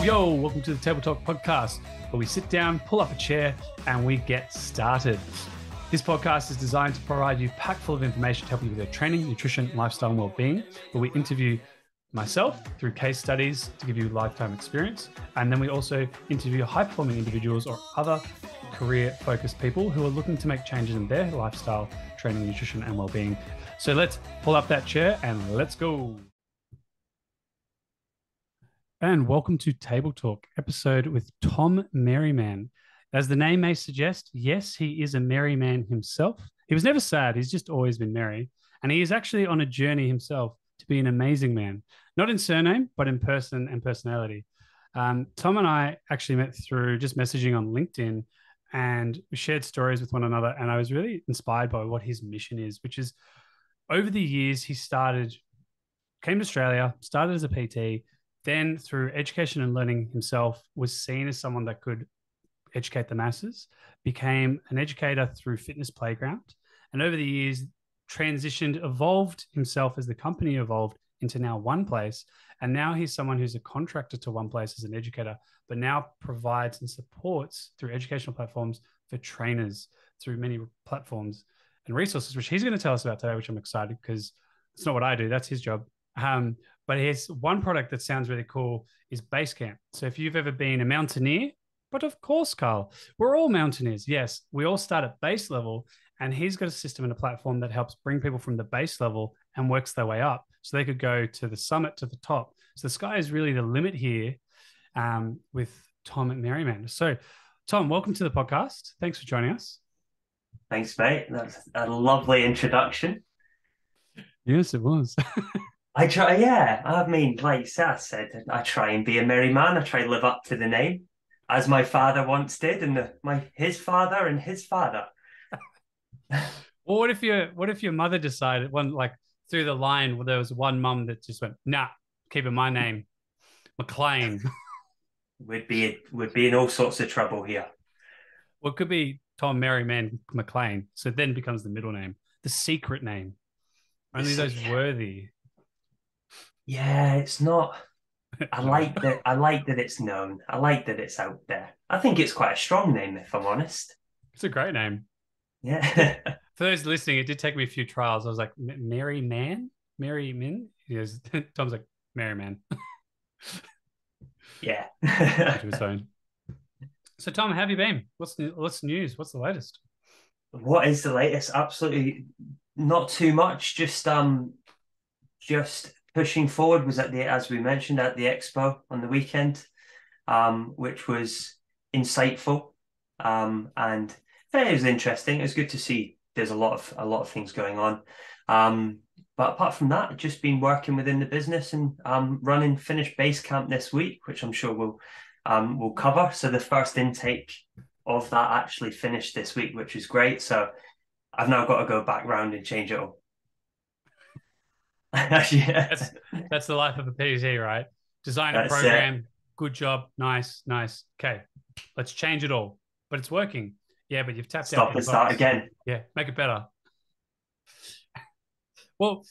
Yo, welcome to the Table Talk podcast, where we sit down, pull up a chair, and we get started. This podcast is designed to provide you packed full of information to help you with your training, nutrition, lifestyle, and well-being, where we interview myself through case studies to give you lifetime experience. And then we also interview high-performing individuals or other career-focused people who are looking to make changes in their lifestyle, training, nutrition, and well-being. So let's pull up that chair and let's go. And welcome to Table Talk, episode with Tom Merriman. As the name may suggest, yes, he is a merry man himself. He was never sad. He's just always been merry. And he is actually on a journey himself to be an amazing man, not in surname, but in person and personality. Tom and I actually met through just messaging on LinkedIn, and we shared stories with one another. And I was really inspired by what his mission is, which is over the years, he came to Australia, started as a PT, then through education and learning himself, was seen as someone that could educate the masses, became an educator through Fitness Playground, and over the years transitioned, evolved himself as the company evolved into now One Place. And now he's someone who's a contractor to One Place as an educator, but now provides and supports through educational platforms for trainers through many platforms and resources, which he's going to tell us about today, which I'm excited because it's not what I do. That's his job. But here's one product that sounds really cool is Basecamp. So if you've ever been a mountaineer, but of course, Carl, we're all mountaineers. Yes, we all start at base level, and he's got a system and a platform that helps bring people from the base level and works their way up so they could go to the summit, to the top. So the sky is really the limit here with Tom Merriman. So Tom, welcome to the podcast. Thanks for joining us. Thanks, mate. That's a lovely introduction. Yes, it was. I try, yeah. I mean, like Seth said, I try and be a merry man. I try to live up to the name, as my father once did, and his father and his father. Well, what if your mother decided through the line where there was one mum that just went, nah, keeping my name, McLean. Would be in all sorts of trouble here. Well, it could be Tom Merriman McLean. So it then becomes the middle name, the secret name. Only those worthy. Yeah, it's not. I like that it's known. I like that it's out there. I think it's quite a strong name, if I'm honest. It's a great name. Yeah. For those listening, it did take me a few trials. I was like, Merryman? Merryman? He goes, Tom's like, Merryman. Yeah. So, Tom, how have you been? What's news? What's the latest? What is the latest? Absolutely not too much. Just pushing forward. Was as we mentioned, at the expo on the weekend, which was insightful, and it was interesting. It was good to see there's a lot of things going on. But apart from that, just been working within the business and running finished Basecamp this week, which I'm sure we'll cover. So the first intake of that actually finished this week, which is great. So I've now got to go back round and change it all. Yeah. That's the life of a PT, right? Design a program. Good job. Nice. Okay, let's change it all. But it's working. Yeah, but you've tapped out. Stop and start again. Yeah, make it better. Well,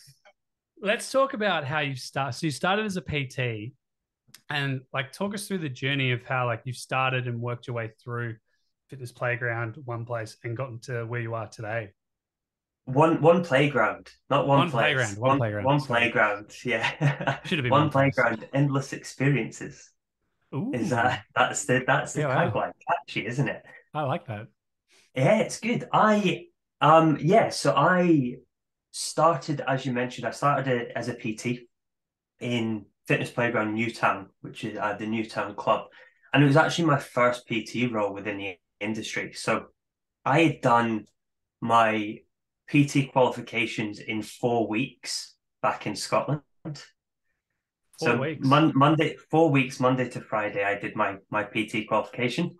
let's talk about how you start. So you started as a PT, and talk us through the journey of how you've started and worked your way through Fitness Playground, One Place, and gotten to where you are today. One playground, not one place. One playground. One playground. Yeah. Should have been one playground. Endless experiences. Ooh. That's the tagline. Wow. Catchy, isn't it? I like that. Yeah, it's good. So I started, as you mentioned, I started as a PT in Fitness Playground Newtown, which is the Newtown Club, and it was actually my first PT role within the industry. So I had done my PT qualifications in 4 weeks back in Scotland. 4 weeks. Monday, 4 weeks, Monday to Friday, I did my PT qualification.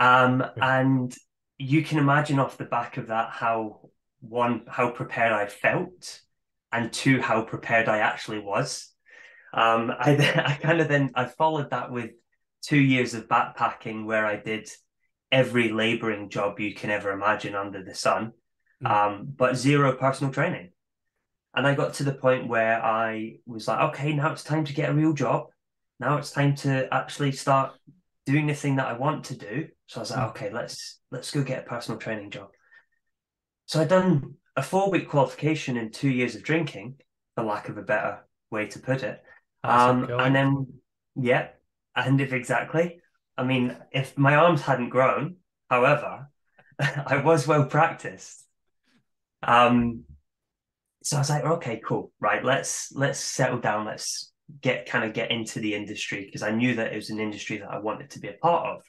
And you can imagine off the back of that how prepared I felt, and two, how prepared I actually was. I followed that with 2 years of backpacking where I did every laboring job you can ever imagine under the sun, but zero personal training. And I got to the point where I was like, okay, now it's time to get a real job. now it's time to actually start doing the thing that I want to do. So I was like, Mm. okay, let's go get a personal training job. So I'd done a 4 week qualification and 2 years of drinking, for lack of a better way to put it. Classic And going. then, yeah, and if exactly, I mean, if my arms hadn't grown, however, I was well practiced. Um, so I was like, okay, cool, right, let's settle down, let's get into the industry because I knew that it was an industry that I wanted to be a part of.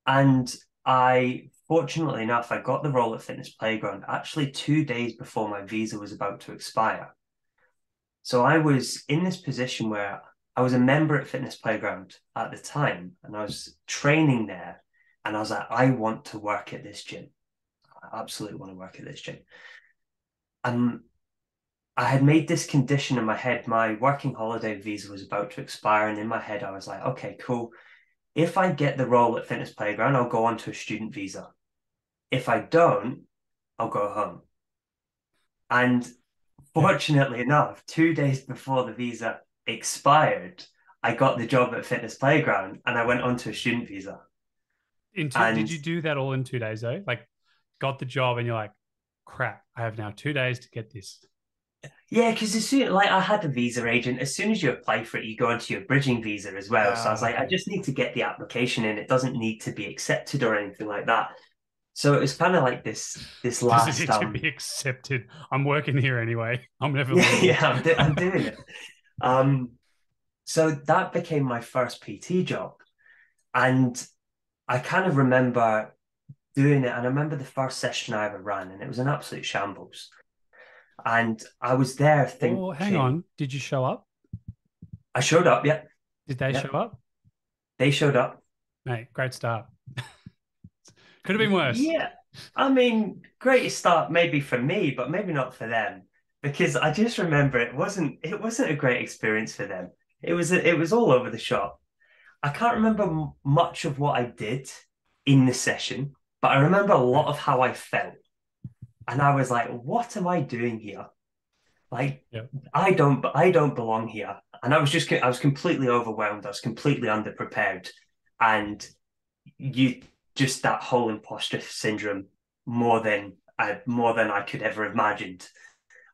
And I, fortunately enough, I got the role at Fitness Playground actually 2 days before my visa was about to expire. So I was in this position where I was a member at Fitness Playground at the time, and I was training there. And I was like, I want to work at this gym. I absolutely want to work at this gym. And I had made this condition in my head. My working holiday visa was about to expire. And in my head, I was like, okay, cool. If I get the role at Fitness Playground, I'll go on to a student visa. If I don't, I'll go home. And Yeah. fortunately enough, 2 days before the visa expired, I got the job at Fitness Playground and I went on to a student visa. Did And you do that all in 2 days though? Like, got the job and you're like, crap, I have now 2 days to get this. yeah, because as soon like I had a visa agent, as soon as you apply for it, you go into your bridging visa as well. So I was like, I Okay. just need to get the application in. It doesn't need to be accepted or anything like that. So it was kind of like this Does it last need to be accepted? I'm working here anyway. I'm never yeah, leaving. yeah, I'm doing it. Um, so that became my first PT job. And I kind of remember doing it. And I remember the first session I ever ran, and it was an absolute shambles. And I was there Oh, hang thinking, on. Did you show up? I showed up. Yep. Did they show Yep. up? They showed up. Mate, great start. Could have been worse. Yeah. I mean, great start maybe for me, but maybe not for them. Because I just remember it wasn't a great experience for them. It was all over the shop. I can't remember much of what I did in the session, but I remember a lot Okay. of how I felt. And I was like, what am I doing here? Like, Yeah. I don't belong here. And I was completely overwhelmed. I was completely underprepared. And you just that whole imposter syndrome more than I could ever imagined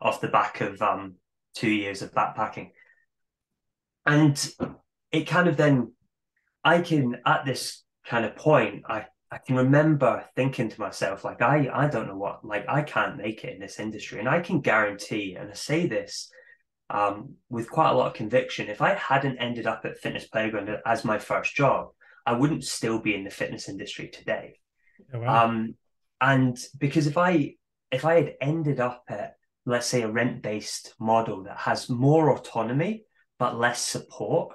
off the back of 2 years of backpacking. And it kind of then I can at this kind of point, I can remember thinking to myself, like, I don't know what, like, I can't make it in this industry. And I can guarantee, and I say this with quite a lot of conviction, if I hadn't ended up at Fitness Playground as my first job, I wouldn't still be in the fitness industry today. Yeah, wow. Um, and because if I had ended up at, let's say, a rent-based model that has more autonomy but less support,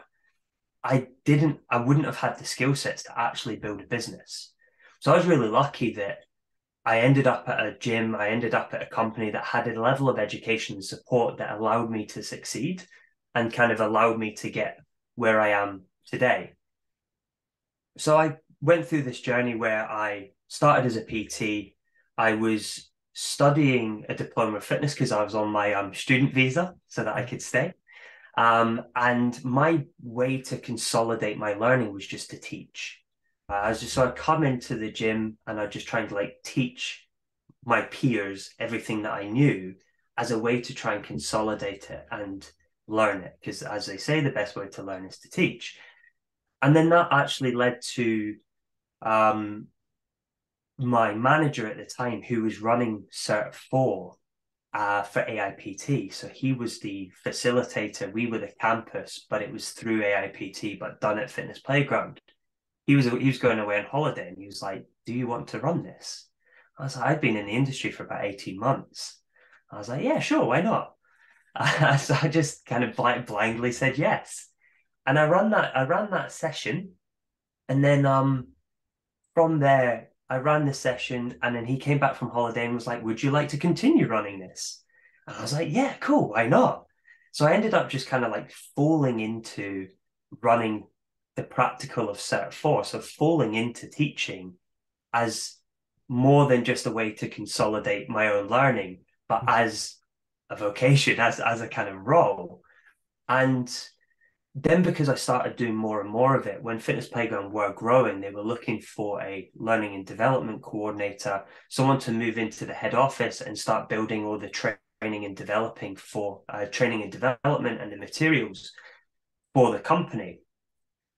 I wouldn't have had the skill sets to actually build a business. So I was really lucky that I ended up at a gym, I ended up at a company that had a level of education and support that allowed me to succeed and kind of allowed me to get where I am today. So I went through this journey where I started as a PT. I was studying a diploma of fitness because I was on my student visa so that I Yeah. could stay. And my way to consolidate my learning was just to teach. So I'd come into the gym and I'd just try to like teach my peers everything that I knew as a way to try and consolidate it and learn it. Because as they say, the best way to learn is to teach. And then that actually led to um, my manager at the time, who was running Cert 4 for AIPT. So he was the facilitator. We were the campus, but it was through AIPT, but done at Fitness Playground. He was going away on holiday, and he was like, "Do you want to run this?" I was like, "I've been in the industry for about 18 months." I was like, "Yeah, sure, why not?" So I just kind of blindly said yes, and I ran that session, and then from there, I ran the session, and then he came back from holiday and was like, "Would you like to continue running this?" And I was like, "Yeah, cool, why not?" So I ended up just kind of like falling into running the practical of Cert 4. So falling into teaching as more than just a way to consolidate my own learning, but as a vocation, as a kind of role. And then because I started doing more and more of it, when Fitness Playground were growing, they were looking for a learning and development coordinator, someone to move into the head office and start building all the training and developing for training and development and the materials for the company.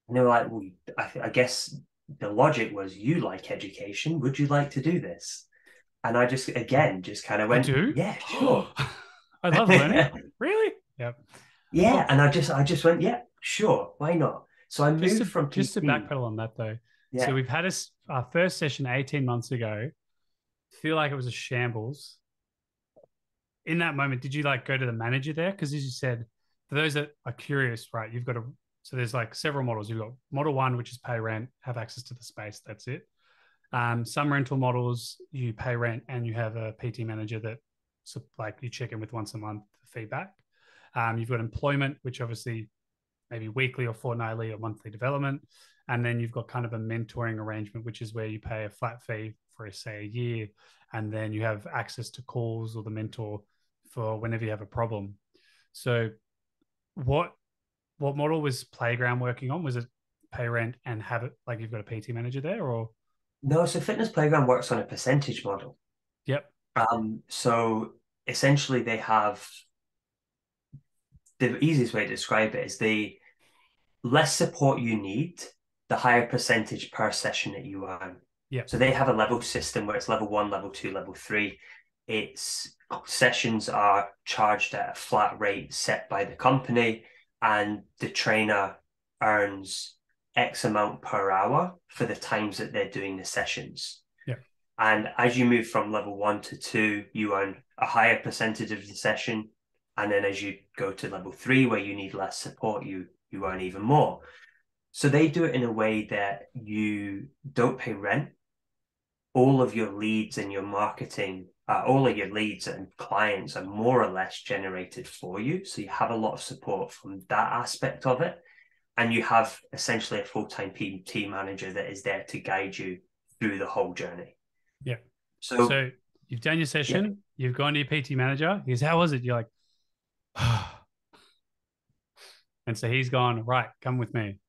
And they were like, well, I guess the logic was, you like education. Would you like to do this? And I just, again, just kind of You went, do? yeah, sure. I love learning. Really? Yep. Yeah. Well, And I just went, yeah, sure. Why not? So I just moved to from just to PT. backpedal on that though. So Yeah. we've had our first session 18 months ago. Feel like it was a shambles. In that moment, did you like go to the manager there? Because as you said, for those that are curious, right, you've got to, so there's like several models. You've got model one, which is pay rent, have access to the space. That's it. Some rental models, you pay rent and you have a PT manager that, so like you check in with once a month for feedback. You've got employment, which obviously maybe weekly or fortnightly or monthly development. And then you've got kind of a mentoring arrangement, which is where you pay a flat fee for, say, a year. And then you have access to calls or the mentor for whenever you have a problem. So what model was Playground working on? Was it pay rent and have it like you've got a PT manager there or? No, so Fitness Playground works on a percentage model. Yep. So essentially they have the easiest way to describe it is the less support you need, the higher percentage per session that you earn. Yep. So they have a level system where it's level one, level two, level three. It's sessions are charged at a flat rate set by the company, and the trainer earns X amount per hour for the times that they're doing the sessions. Yep. And as you move from level one to two, you earn a higher percentage of the session. And then as you go to level three, where you need less support, you earn even more. So they do it in a way that you don't pay rent. All of your leads and your marketing, all of your leads and clients are more or less generated for you. So you have a lot of support from that aspect of it. And you have essentially a full-time PT manager that is there to guide you through the whole journey. Yep. So, So you've done your yeah, session, you've gone to your PT manager. He goes, how was it? You're like, and so he's gone, right, come with me.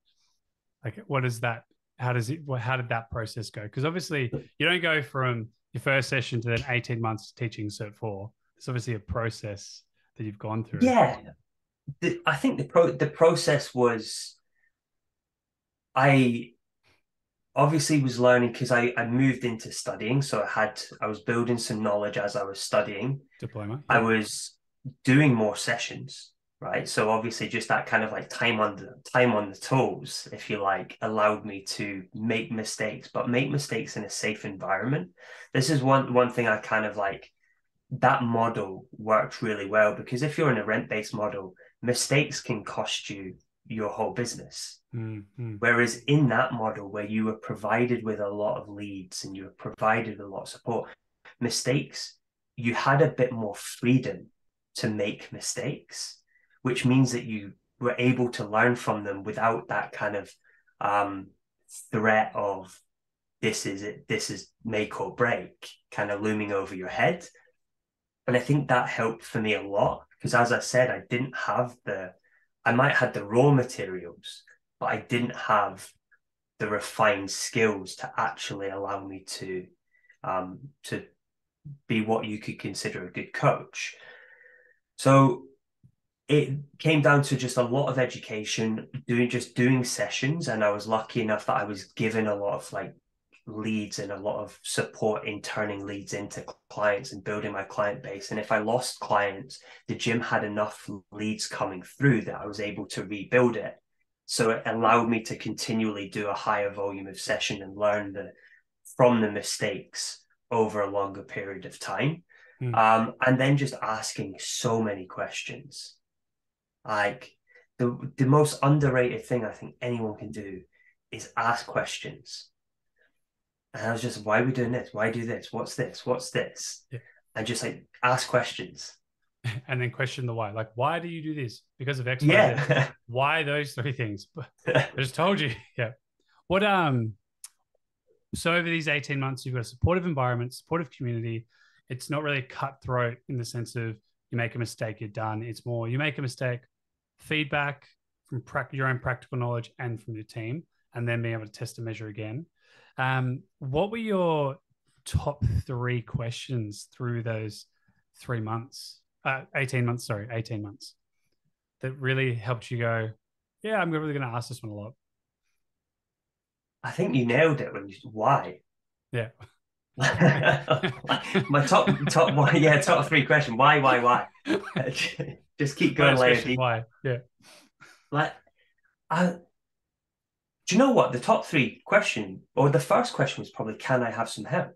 Like, what is that? How does it, how did that process go? Because obviously you don't go from your first session to then 18 months teaching Cert 4. It's obviously a process that you've gone through. yeah. I think the process was, I obviously was learning because I moved into studying. So I was building some knowledge as I was studying. Diploma. I Yep. was doing more sessions, right? So obviously just that kind of like time on the tools, if you like, allowed me to make mistakes, but make mistakes in a safe environment. This is one thing I kind of like, that model worked really well, because if you're in a rent-based model, mistakes can cost you your whole business. Mm-hmm. Whereas in that model where you were provided with a lot of leads and you were provided a lot of support, mistakes, you had a bit more freedom to make mistakes, which means that you were able to learn from them without that kind of threat of, this is it, this is make or break kind of looming over your head. And I think that helped for me a lot, because as I said, I might have had the raw materials, but I didn't have the refined skills to actually allow me to be what you could consider a good coach. So it came down to just a lot of education, doing sessions, and I was lucky enough that I was given a lot of like leads and a lot of support in turning leads into clients and building my client base. And if I lost clients, the gym had enough leads coming through that I was able to rebuild it. So it allowed me to continually do a higher volume of session and learn from the mistakes over a longer period of time. Mm. And then just asking so many questions. Like the most underrated thing I think anyone can do is ask questions. And I was just, why are we doing this? Why do this? What's this? What's this? Yeah. And just like ask questions. And then question the why. Like, why do you do this? Because of X, Y, Z. Yeah. Why those three things? I just told you. Yeah. What so over these 18 months, you've got a supportive environment, supportive community. It's not really cutthroat in the sense of you make a mistake, you're done. It's more you make a mistake, feedback from your own practical knowledge and from your team, and then being able to test and measure again. What were your top three questions through those 3 months, 18 months, sorry, 18 months that really helped you go, yeah, I'm really going to ask this one a lot? I think you nailed it when you why. Yeah. My top one, yeah, top three question. Why? Just keep going First layer question, deep. why? Yeah. Like, I do you know what the top three question or the first question was probably, can I have some help?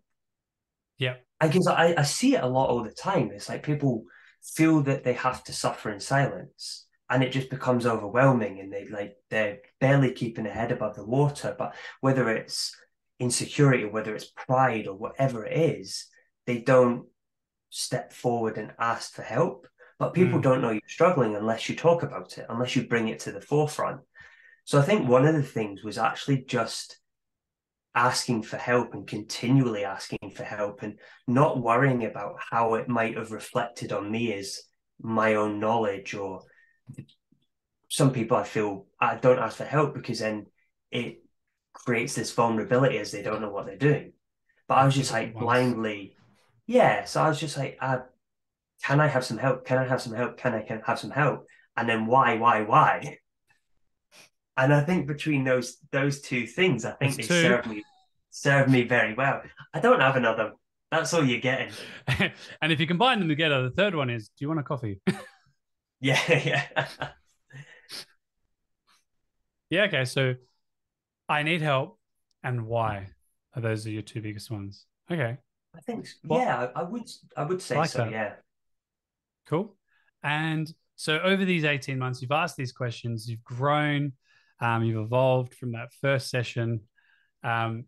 Yeah. I guess I see it a lot all the time. It's like people feel that they have to suffer in silence, and it just becomes overwhelming, and they're barely keeping their head above the water. But whether it's insecurity, or whether it's pride, or whatever it is, they don't step forward and ask for help. But people Mm, don't know you're struggling unless you talk about it, unless you bring it to the forefront. So I think one of the things was actually just asking for help and continually asking for help and not worrying about how it might have reflected on me as my own knowledge. Or some people, I feel, I don't ask for help because then it creates this vulnerability as they don't know what they're doing. But I like was two just different like ones. blindly, yeah. So I was just like, can I have some help? Can I have some help? Can I have some help? And then why? And I think between those two things, I That's think they two. serve me very well. I don't have another. That's all you're getting. And if you combine them together, the third one is, do you want a coffee? Yeah, yeah. Yeah. Okay. So I need help, and why? Those are your two biggest ones. Okay. I think Well, yeah, I would I say like so, that. yeah. Cool. And so over these 18 months, you've asked these questions, you've grown, you've evolved from that first session. Um,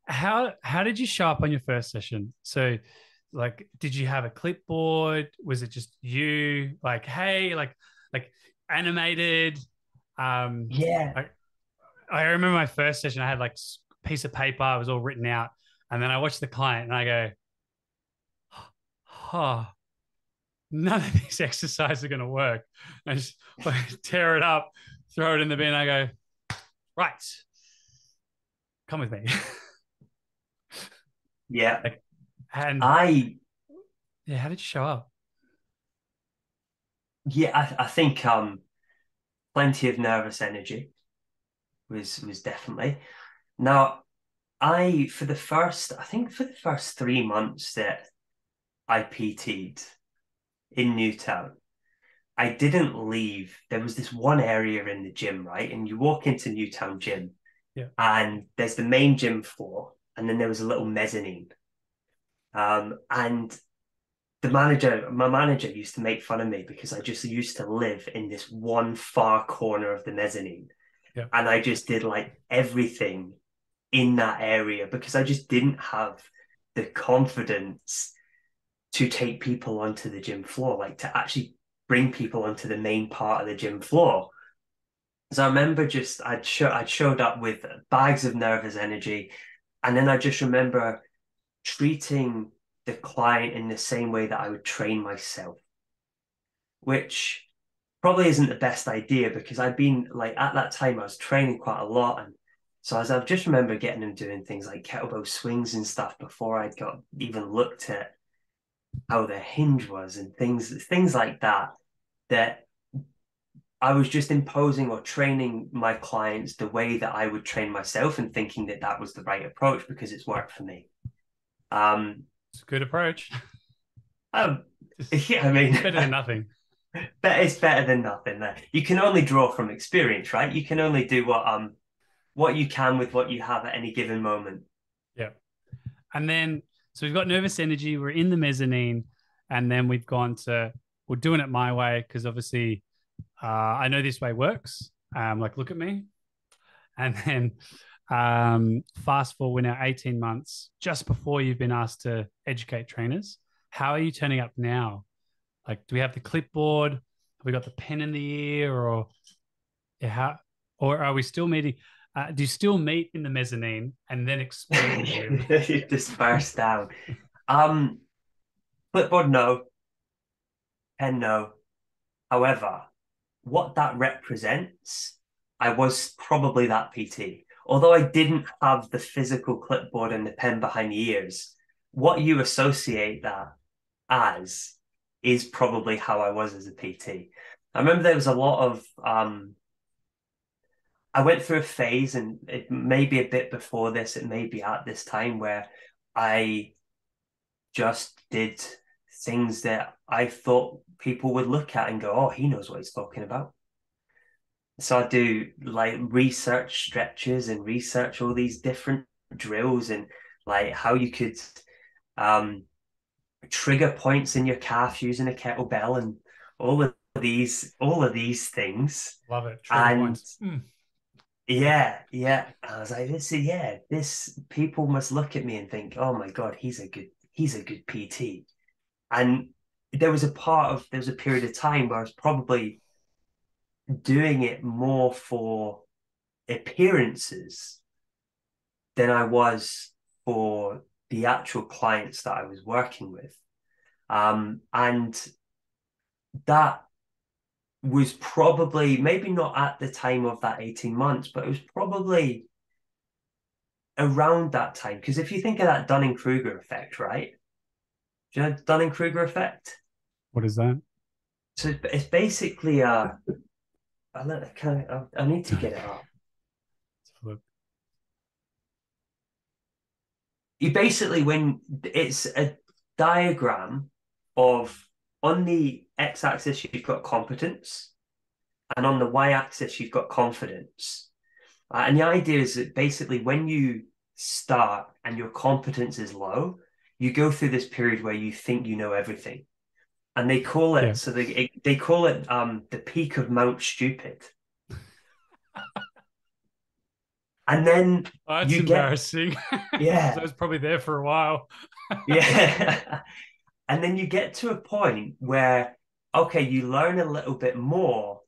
how did you show up on your first session? So, like, did you have a clipboard? Was it just you? Like, hey, like animated. Um, Yeah. I, I remember my first session. I had like a piece of paper. It was all written out, and then I watched the client, and I go, "Oh, none of these exercises are going to work." And I just like, tear it up, throw it in the bin. I go, right, come with me. Yeah. Like, and I yeah, how did you show up? yeah, I think plenty of nervous energy was definitely. Now, I think for the first 3 months that I PT'd in Newtown, I didn't leave. There was this one area in the gym, right? And you walk into Newtown Gym, Yeah, and there's the main gym floor, and then there was a little mezzanine. And my manager used to make fun of me because I just used to live in this one far corner of the mezzanine. yeah, And I just did like everything in that area because I just didn't have the confidence to take people onto the gym floor, like to actually bring people onto the main part of the gym floor. So I remember just I'd showed up with bags of nervous energy, and then I just remember treating the client in the same way that I would train myself, which probably isn't the best idea because I'd been like at that time I was training quite a lot. And so as I just remember getting them doing things like kettlebell swings and stuff before I'd got even looked at how their hinge was and things like that I was just imposing or training my clients the way that I would train myself and thinking that that was the right approach because it's yeah. worked for me. Um, It's a good approach. um It's yeah, I mean, better than nothing. but it's better than nothing. There, you can only draw from experience, right? You can only do what you can with what you have at any given moment. Yeah. And then, so we've got nervous energy. We're in the mezzanine, and then we've gone to we're doing it my way because obviously I know this way works. Like, look at me. And then fast forward, we're now 18 months just before you've been asked to educate trainers. How are you turning up now? Like, do we have the clipboard? Have we got the pen in the ear, or yeah, how, or are we still meeting? Do you still meet in the mezzanine and then explore the gym? Dispersed down. Um, Flipboard, no. Pen, no. However, what that represents, I was probably that PT. Although I didn't have the physical clipboard and the pen behind the ears, what you associate that as is probably how I was as a PT. I remember there was a lot of I went through a phase, and it may be a bit before this, it may be at this time, where I just did things that I thought people would look at and go, "Oh, he knows what he's talking about." So I do like research stretches and research all these different drills and like how you could um, trigger points in your calf using a kettlebell and all of these things. Love it. Trigger And points. yeah, yeah. I was like, this people must look at me and think, oh my God, he's a good PT. And there was a period of time where I was probably doing it more for appearances than I was for the actual clients that I was working with. And that was probably maybe not at the time of that 18 months, but it was probably around that time. Because if you think of that Dunning-Kruger effect, right? Do you know Dunning-Kruger effect? What is that? So it's basically I need to get it up. You basically when it's a diagram of on the x-axis you've got competence and on the y-axis you've got confidence. And the idea is that basically when you start and your competence is low, you go through this period where you think you know everything. And they call it, Yeah. so they call it the peak of Mount Stupid. And then Oh, that's you get, embarrassing. Because I yeah, was probably there for a while. yeah. And then you get to a point where, okay, you learn a little bit more,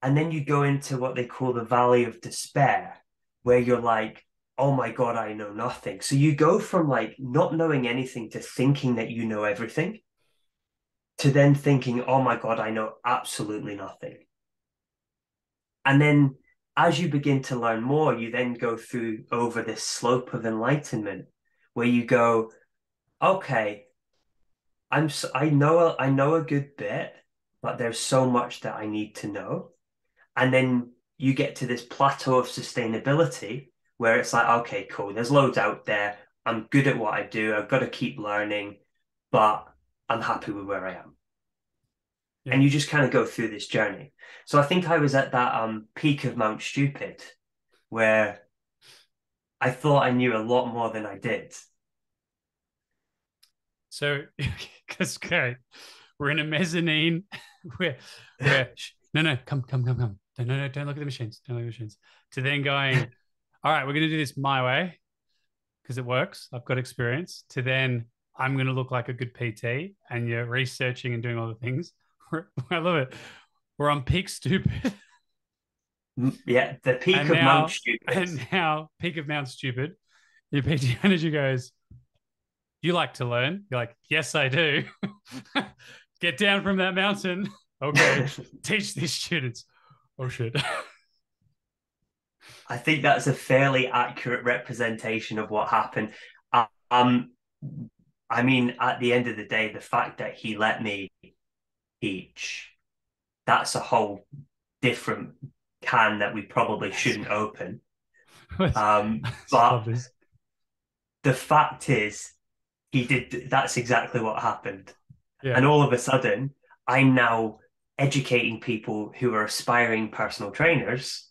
and then you go into what they call the valley of despair, where you're like, oh my God, I know nothing. So you go from like not knowing anything to thinking that you know everything to then thinking, oh my God, I know absolutely nothing. And then as you begin to learn more, you then go through over this slope of enlightenment where you go, okay, I know a good bit, but there's so much that I need to know. And then you get to this plateau of sustainability where it's like, okay, cool, there's loads out there. I'm good at what I do. I've got to keep learning, but I'm happy with where I am. Yeah. And you just kind of go through this journey. So I think I was at that peak of Mount Stupid where I thought I knew a lot more than I did. So, because okay, we're in a mezzanine. We're no, no, come. No, no, no, don't look at the machines. Don't look at the machines. To then going, all right, we're going to do this my way because it works. I've got experience. To then, I'm going to look like a good PT, and you're researching and doing all the things. I love it. We're on peak stupid, Yeah, the peak of Mount Stupid. and now peak of Mount Stupid. Your PT manager goes, "You like to learn?" You're like, "Yes, I do." Get down from that mountain. Okay, teach these students. Oh shit. I think that's a fairly accurate representation of what happened. Um, I mean, at the end of the day, the fact that he let me teach, that's a whole different can that we probably shouldn't open. Love But this. the fact is, he did, that's exactly what happened. Yeah, And all of a sudden, I'm now educating people who are aspiring personal trainers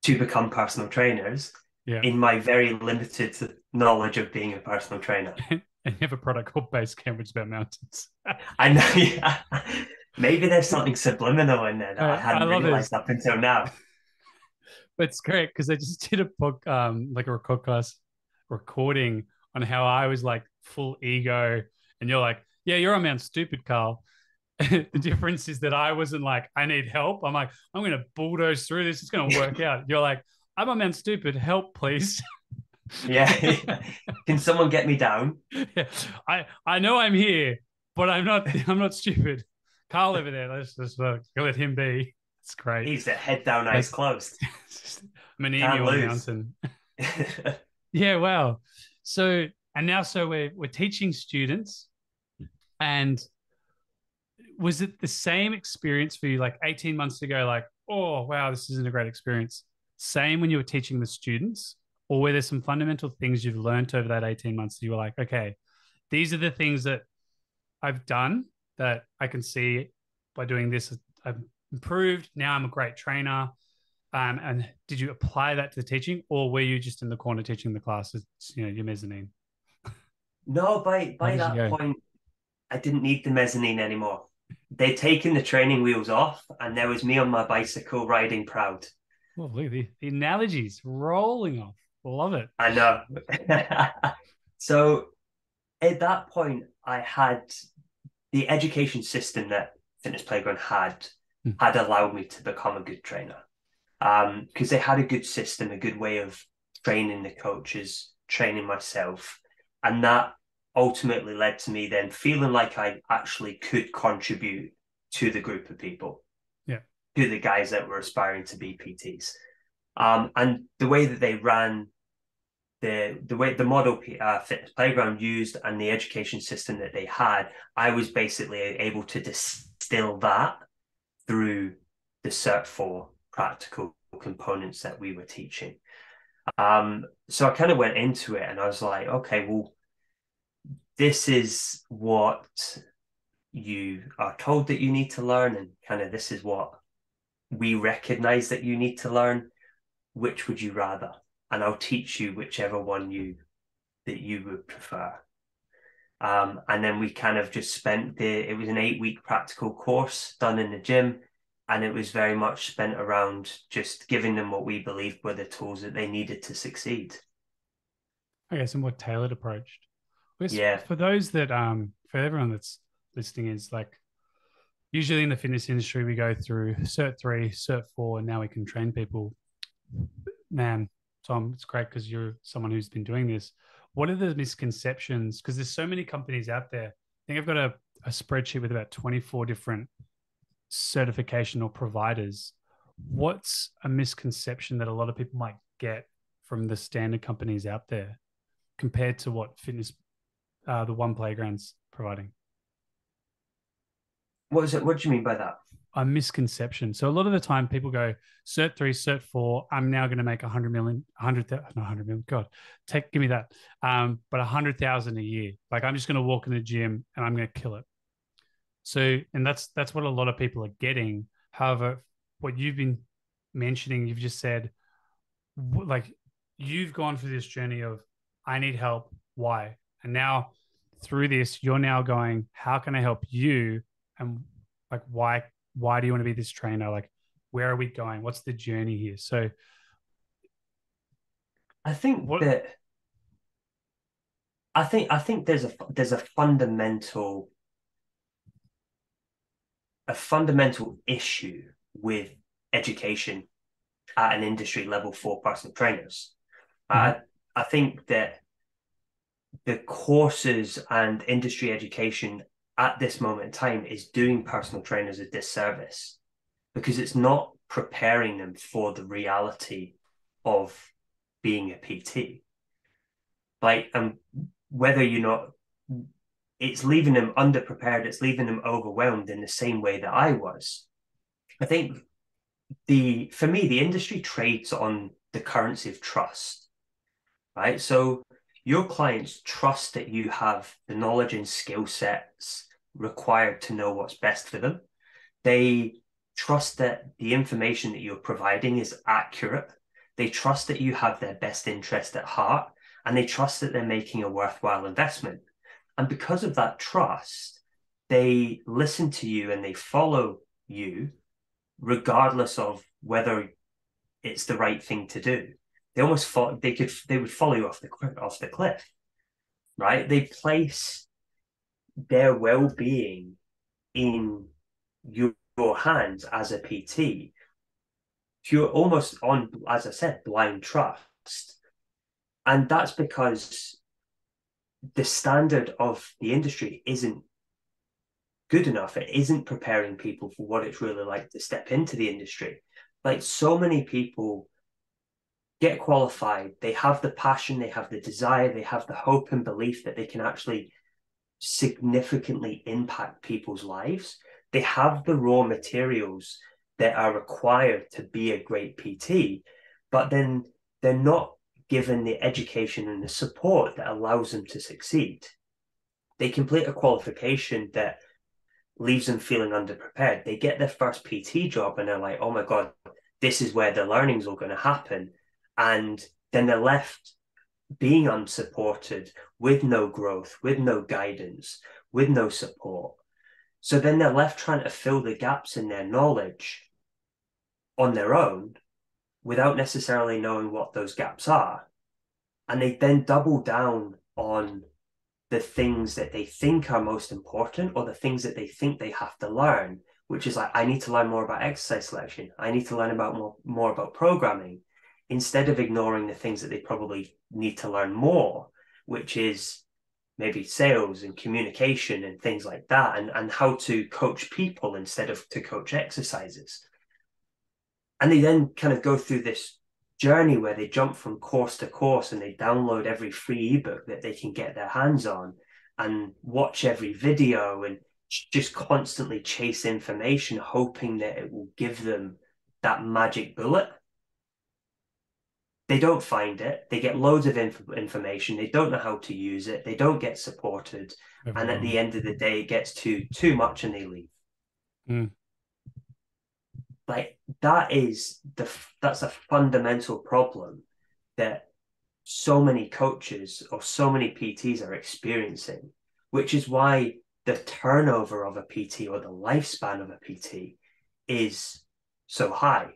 to become personal trainers yeah. in my very limited knowledge of being a personal trainer. And you have a product called Base Camp, which is about mountains. I know, yeah. Maybe there's something subliminal in there that I I hadn't love this. realized up until now. But it's great because I just did a book, like a podcast recording on how I was like full ego, and you're like, yeah, you're on Mount Stupid, Carl. The difference is that I wasn't like, I need help. I'm like, I'm going to bulldoze through this. It's going to work out. You're like, I'm on Mount Stupid. Help, please. Yeah. Can someone get me down? Yeah. I know I'm here, but I'm not stupid. Carl over there, let's just let him be. It's great. He's the head down, eyes That's closed. I'm an emu Can't on a lose. mountain. Yeah, wow. So and now so we're teaching students, and was it the same experience for you like 18 months ago? Like, oh wow, this isn't a great experience. Same when you were teaching the students, or were there some fundamental things you've learned over that 18 months that you were like, okay, these are the things that I've done that I can see by doing this, I've improved. Now I'm a great trainer. And did you apply that to the teaching, or were you just in the corner teaching the classes, your mezzanine? No, How by did you that go? point, I didn't need the mezzanine anymore. They'd taken the training wheels off, and there was me on my bicycle riding proud. Oh, look, the analogies rolling off. Love it. I know. So at that point, I had the education system that Fitness Playground Hmm. had allowed me to become a good trainer. Because they had a good system, a good way of training the coaches, training myself, and that ultimately led to me then feeling like I actually could contribute to the group of people, Yeah. to the guys that were aspiring to be PTs. And the way that they ran the way the model Fitness Playground used and the education system that they had, I was basically able to distill that through the Cert 4 practical components that we were teaching. So I kind of went into it and I was like, okay, well, this is what you are told that you need to learn, and kind of this is what we recognize that you need to learn. Which would you rather? And I'll teach you whichever one you would prefer. And then we kind of just spent it was an 8-week practical course done in the gym. And it was very much spent around just giving them what we believed were the tools that they needed to succeed. Okay, so more tailored approach. I guess Yeah. for those that for everyone that's listening is like usually in the fitness industry we go through Cert 3, Cert 4, and now we can train people. Man, Tom, it's great because you're someone who's been doing this. What are the misconceptions? Because there's so many companies out there. I think I've got a spreadsheet with about 24 different certification or providers. What's a misconception that a lot of people might get from the standard companies out there compared to what fitness, the One Playground's providing? What is it? What do you mean by that? A misconception. So a lot of the time people go Cert 3, Cert 4, I'm now going to make 100 million, 100, not 100 million, God, give me that. But 100,000 a year. Like I'm just going to walk in the gym and I'm going to kill it. So, and that's what a lot of people are getting. However, what you've been mentioning, you've just said, like, you've gone through this journey of, I need help. Why? And now through this, you're now going, how can I help you? And like, why do you want to be this trainer? Like, where are we going? What's the journey here? So, I think what? that I think there's a fundamental issue with education at an industry level for personal trainers. Mhm. I I think that the courses and industry education at this moment in time is doing personal trainers a disservice because it's not preparing them for the reality of being a PT. Like, whether you're not, it's leaving them underprepared, it's leaving them overwhelmed in the same way that I was. I think for me, the industry trades on the currency of trust, right? So your clients trust that you have the knowledge and skill sets required to know what's best for them. They trust that the information that you're providing is accurate. They trust that you have their best interest at heart, and they trust that they're making a worthwhile investment. And because of that trust, they listen to you and they follow you regardless of whether it's the right thing to do. They would follow you off the cliff, right? They place their well-being in your hands as a PT. You're almost on, as I said, blind trust. And that's because the standard of the industry isn't good enough. It isn't preparing people for what it's really like to step into the industry. Like so many people get qualified, they have the passion, they have the desire, they have the hope and belief that they can actually significantly impact people's lives. They have the raw materials that are required to be a great PT, but then they're not given the education and the support that allows them to succeed. They complete a qualification that leaves them feeling underprepared. They get their first PT job and they're like, oh my God, this is where the learning's all going to happen. And then they're left being unsupported with no growth, with no guidance, with no support. So then they're left trying to fill the gaps in their knowledge on their own without necessarily knowing what those gaps are. And they then double down on the things that they think are most important or the things that they think they have to learn, which is like, I need to learn more about exercise selection. I need to learn about more about programming, instead of ignoring the things that they probably need to learn more, which is maybe sales and communication and things like that, and how to coach people instead of to coach exercises. And they then kind of go through this journey where they jump from course to course and they download every free ebook that they can get their hands on and watch every video and just constantly chase information, hoping that it will give them that magic bullet. They don't find it. They get loads of information. They don't know how to use it. They don't get supported. And at the end of the day, it gets too much and they leave. Mm. Like that's a fundamental problem that so many coaches or so many PTs are experiencing, which is why the turnover of a PT or the lifespan of a PT is so high.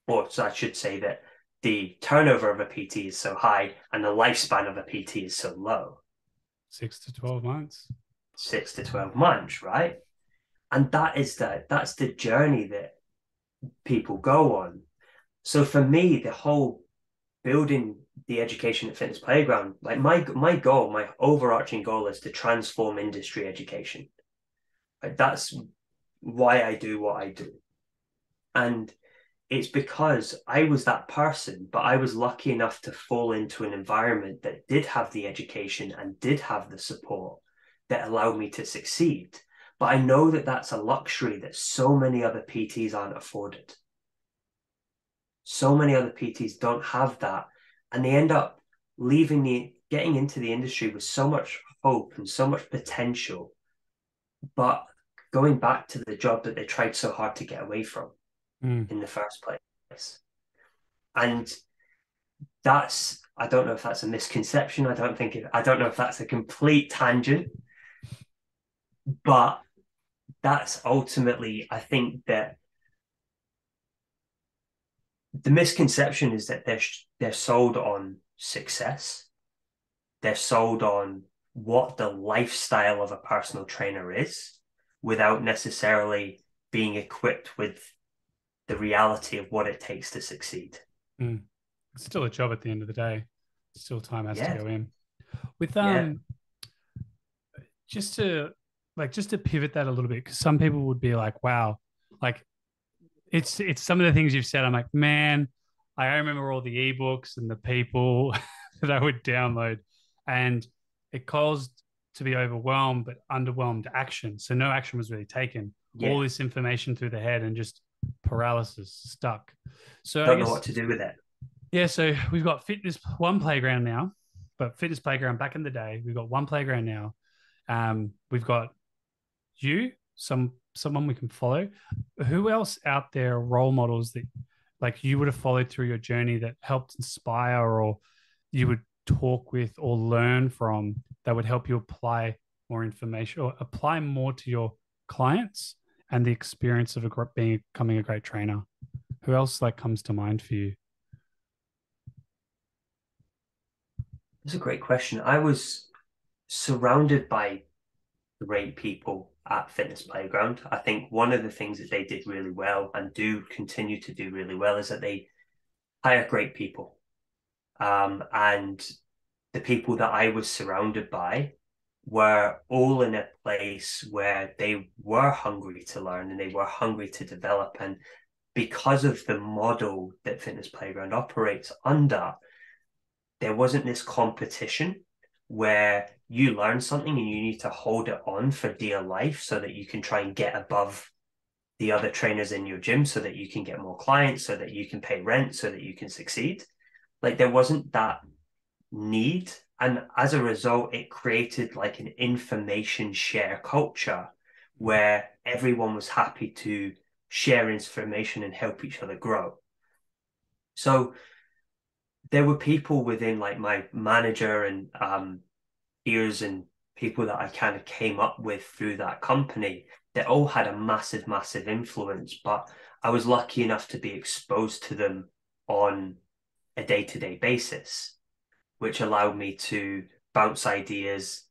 Or so I should say that the turnover of a PT is so high and the lifespan of a PT is so low. 6 to 12 months. 6 to 12 months, right? And that's the journey that people go on. So for me, the whole building the education at Fitness Playground, like my goal, my overarching goal is to transform industry education. Like that's why I do what I do. And it's because I was that person, but I was lucky enough to fall into an environment that did have the education and did have the support that allowed me to succeed. But I know that that's a luxury that so many other PTs aren't afforded. So many other PTs don't have that. And they end up getting into the industry with so much hope and so much potential, but going back to the job that they tried so hard to get away from in the first place. And I don't know if that's a misconception. I don't know if that's a complete tangent, but that's ultimately, I think that the misconception is that they're sold on success. They're sold on what the lifestyle of a personal trainer is without necessarily being equipped with the reality of what it takes to succeed. Mm. It's still a job at the end of the day. Still time has to go in. With Yeah. just to pivot that a little bit, because some people would be like, wow, like it's some of the things you've said. I'm like, man, I remember all the ebooks and the people that I would download, and it caused to be overwhelmed, but underwhelmed action. So no action was really taken. Yeah. All this information through the head and just paralysis, stuck. So Don't know what to do with it. Yeah, so we've got fitness one playground now, but fitness playground back in the day, we've got one playground now. We've got someone we can follow. Who else out there are role models that like you would have followed through your journey that helped inspire or you would talk with or learn from that would help you apply more information or apply more to your clients and the experience of becoming a great trainer? Who else like comes to mind for you? That's a great question. I was surrounded by great people at Fitness Playground. I think one of the things that they did really well and do continue to do really well is that they hire great people. And the people that I was surrounded by were all in a place where they were hungry to learn and they were hungry to develop. And because of the model that Fitness Playground operates under, there wasn't this competition where you learn something and you need to hold it on for dear life so that you can try and get above the other trainers in your gym so that you can get more clients, so that you can pay rent, so that you can succeed. Like there wasn't that need. And as a result, it created like an information share culture where everyone was happy to share information and help each other grow. So there were people within like my manager and peers and people that I kind of came up with through that company that all had a massive, massive influence. But I was lucky enough to be exposed to them on a day-to-day basis, which allowed me to bounce ideas,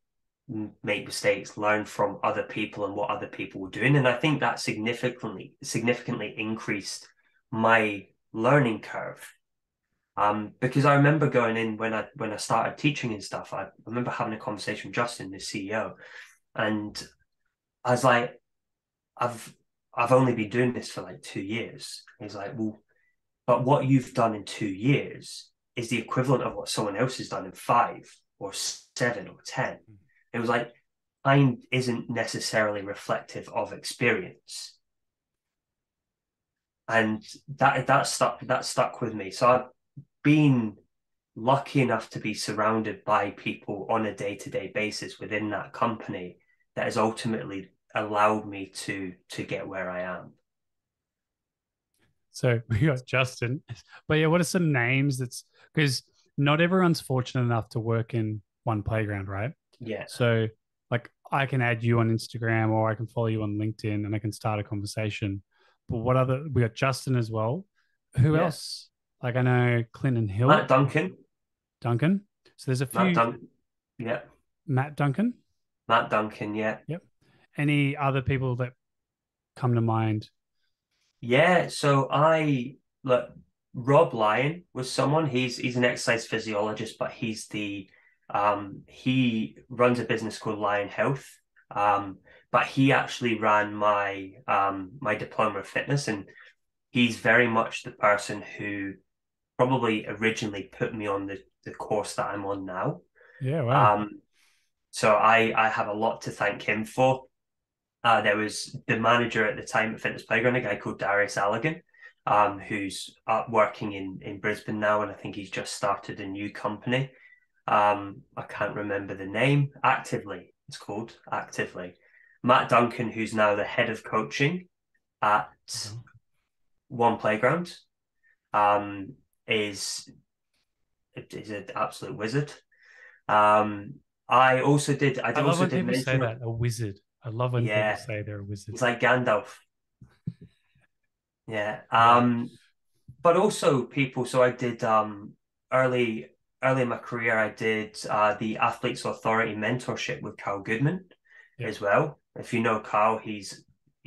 make mistakes, learn from other people and what other people were doing. And I think that significantly increased my learning curve. Because I remember going in when I started teaching and stuff, I remember having a conversation with Justin, the CEO, and I was like, I've only been doing this for like 2 years. He's like, well, but what you've done in 2 years is the equivalent of what someone else has done in 5 or 7 or 10. It was like, time isn't necessarily reflective of experience. And that stuck with me. So I've been lucky enough to be surrounded by people on a day-to-day basis within that company that has ultimately allowed me to get where I am. So we got Justin. But yeah, what are some names that's because not everyone's fortunate enough to work in one playground, right? Yeah. So like I can add you on Instagram or I can follow you on LinkedIn and I can start a conversation. But what other we got Justin as well. Who Yeah. else? Like I know Clinton Hill. Matt Duncan. Duncan. So there's a few. Yeah. Matt Duncan. Matt Duncan, yeah. Yep. Any other people that come to mind? Yeah, so I look, Rob Lyon was someone, he's an exercise physiologist, but he runs a business called Lion Health. But he actually ran my diploma of fitness, and he's very much the person who probably originally put me on the course that I'm on now. Yeah, wow. So I have a lot to thank him for. There was the manager at the time at Fitness Playground, a guy called Darius Allegan, who's working in Brisbane now, and I think he's just started a new company. I can't remember the name. Actively, it's called Actively. Matt Duncan, who's now the head of coaching at One Playground, is an absolute wizard. I also did. I love when did people say mention. that a wizard. I love when people Yeah, say they're a wizard. he's like Gandalf. Yeah. Yeah. But also people. So I did early in my career. I did the Athletes Authority mentorship with Carl Goodman as well. If you know Carl, he's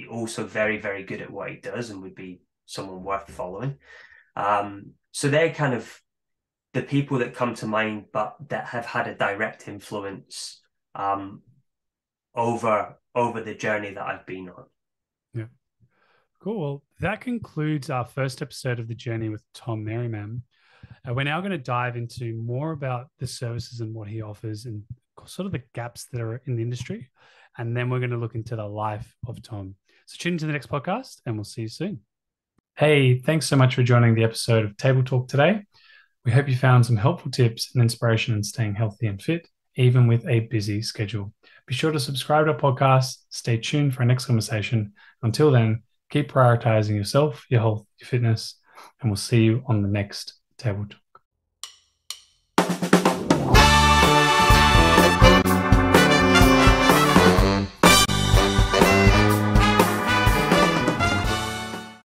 also very, very good at what he does and would be someone worth following. So they're kind of the people that come to mind, but that have had a direct influence over the journey that I've been on. Yeah. Cool. Well, that concludes our first episode of the journey with Tom Merriman. We're now going to dive into more about the services and what he offers and sort of the gaps that are in the industry. And then we're going to look into the life of Tom. So tune into the next podcast and we'll see you soon. Hey, thanks so much for joining the episode of Table Talk today. We hope you found some helpful tips and inspiration in staying healthy and fit, even with a busy schedule. Be sure to subscribe to our podcast. Stay tuned for our next conversation. Until then, keep prioritizing yourself, your health, your fitness, and we'll see you on the next Table Talk.